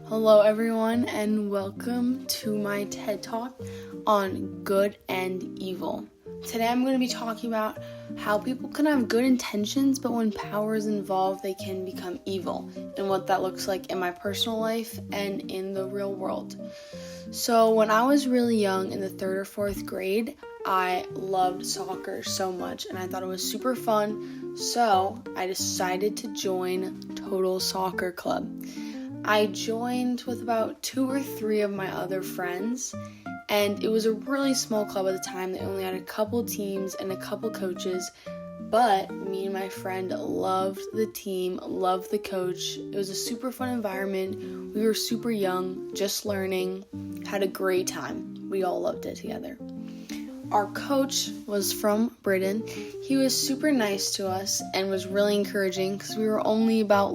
Hello everyone, and welcome to my TED Talk on good and evil. Today I'm going to be talking about how people can have good intentions, but when power is involved, they can become evil, and what that looks like in my personal life and in the real world. So when I was really young, in the 3rd or 4th grade, I loved soccer so much, and I thought it was super fun, so I decided to join Total Soccer Club. I joined with about 2 or 3 of my other friends, and it was a really small club at the time. They only had a couple teams and a couple coaches, but me and my friend loved the team, loved the coach. It was a super fun environment. We were super young, just learning, had a great time. We all loved it together. Our coach was from Britain. He was super nice to us and was really encouraging because we were only about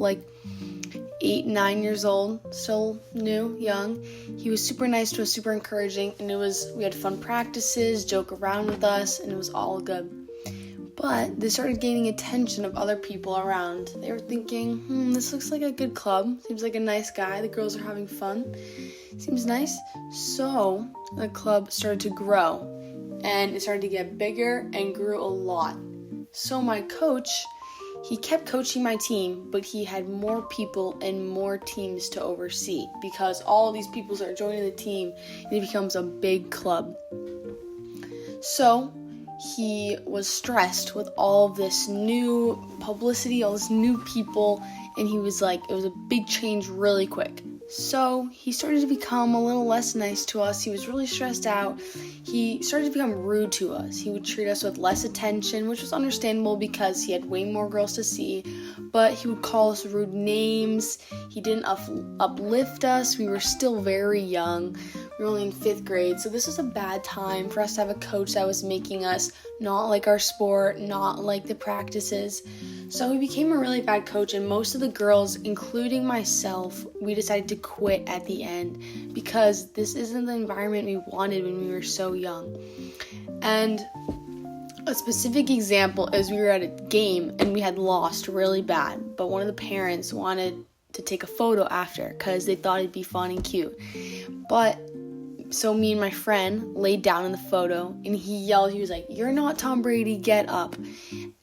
8, 9 years old, still new, young. He was super nice to us, super encouraging, and we had fun practices, joke around with us, and it was all good. But they started gaining attention of other people around. They were thinking, this looks like a good club. Seems like a nice guy. The girls are having fun. Seems nice. So the club started to grow, and it started to get bigger and grew a lot. So my coach, he kept coaching my team, but he had more people and more teams to oversee because all of these people start joining the team and it becomes a big club. So he was stressed with all of this new publicity, all this new people, and he was like, it was a big change really quick. So he started to become a little less nice to us. He was really stressed out. He started to become rude to us. He would treat us with less attention, which was understandable because he had way more girls to see. But he would call us rude names. He didn't uplift us. We were still very young. We were only in 5th grade. So this was a bad time for us to have a coach that was making us not like our sport, not like the practices. So he became a really bad coach, and most of the girls, including myself, we decided to quit at the end because this isn't the environment we wanted when we were so young. And a specific example is we were at a game and we had lost really bad, but one of the parents wanted to take a photo after because they thought it'd be fun and cute. So me and my friend laid down in the photo, and he yelled, he was like, "You're not Tom Brady, get up."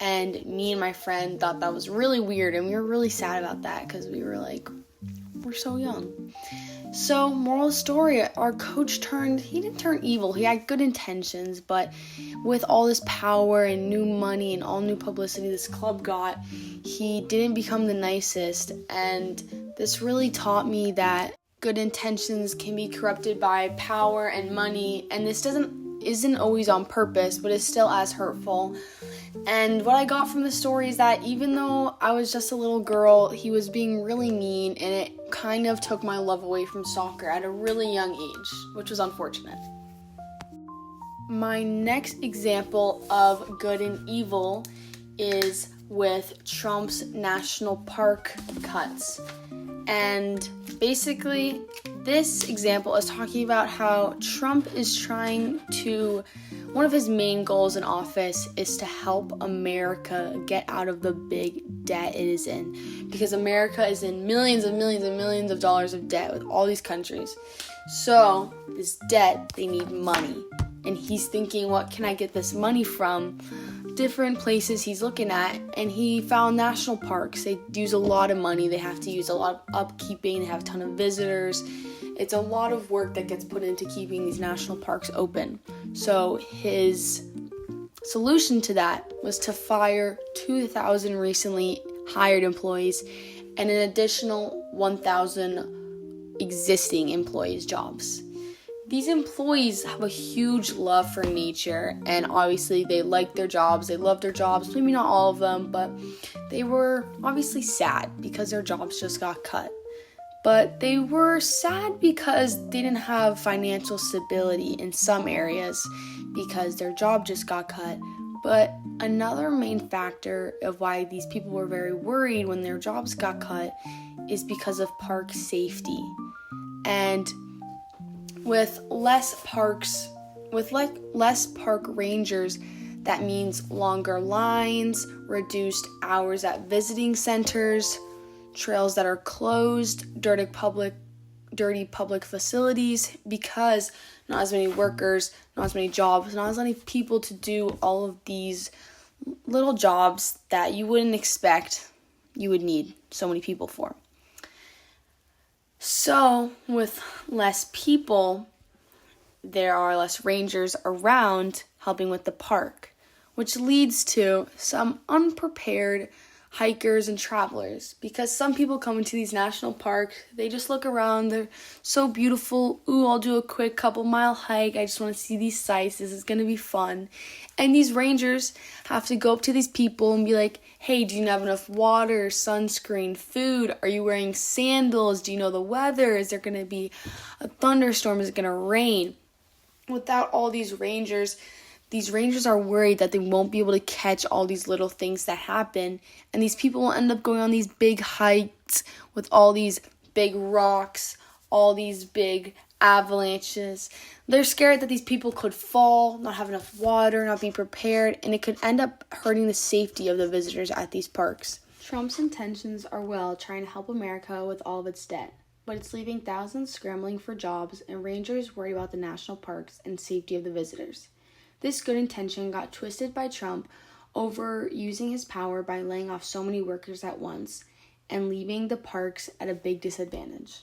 And me and my friend thought that was really weird, and we were really sad about that because we were like, we're so young. So moral of the story, our coach he didn't turn evil. He had good intentions, but with all this power and new money and all new publicity this club got, he didn't become the nicest. And this really taught me that good intentions can be corrupted by power and money, and this isn't always on purpose, but it's still as hurtful. And what I got from the story is that even though I was just a little girl, he was being really mean, and it kind of took my love away from soccer at a really young age, which was unfortunate. My next example of good and evil is with Trump's national park cuts. And basically, this example is talking about how Trump is one of his main goals in office is to help America get out of the big debt it is in. Because America is in millions and millions and millions of dollars of debt with all these countries. So, this debt, they need money. And he's thinking, what can I get this money from? Different places he's looking at, and he found national parks. They use a lot of money. They have to use a lot of upkeeping. They have a ton of visitors. It's a lot of work that gets put into keeping these national parks open. So his solution to that was to fire 2,000 recently hired employees and an additional 1,000 existing employees' jobs. These employees have a huge love for nature, and obviously they like their jobs, they love their jobs, maybe not all of them, but they were obviously sad because their jobs just got cut. But they were sad because they didn't have financial stability in some areas because their job just got cut. But another main factor of why these people were very worried when their jobs got cut is because of park safety. And with less park rangers, that means longer lines, reduced hours at visiting centers, trails that are closed during public dirty public facilities because not as many workers, not as many jobs, not as many people to do all of these little jobs that you wouldn't expect you would need so many people for. So with less people, there are less rangers around helping with the park, which leads to some unprepared hikers and travelers, because some people come into these national parks, they just look around, they're so beautiful. Ooh, I'll do a quick couple-mile hike. I just want to see these sights. This is going to be fun. And these rangers have to go up to these people and be like, hey, do you have enough water, sunscreen, food? Are you wearing sandals? Do you know the weather? Is there going to be a thunderstorm? Is it going to rain? Without all these rangers are worried that they won't be able to catch all these little things that happen. And these people will end up going on these big hikes with all these big rocks, all these big avalanches. They're scared that these people could fall, not have enough water, not be prepared, and it could end up hurting the safety of the visitors at these parks. Trump's intentions are well, trying to help America with all of its debt, but it's leaving thousands scrambling for jobs and rangers worried about the national parks and safety of the visitors. This good intention got twisted by Trump over using his power by laying off so many workers at once and leaving the parks at a big disadvantage.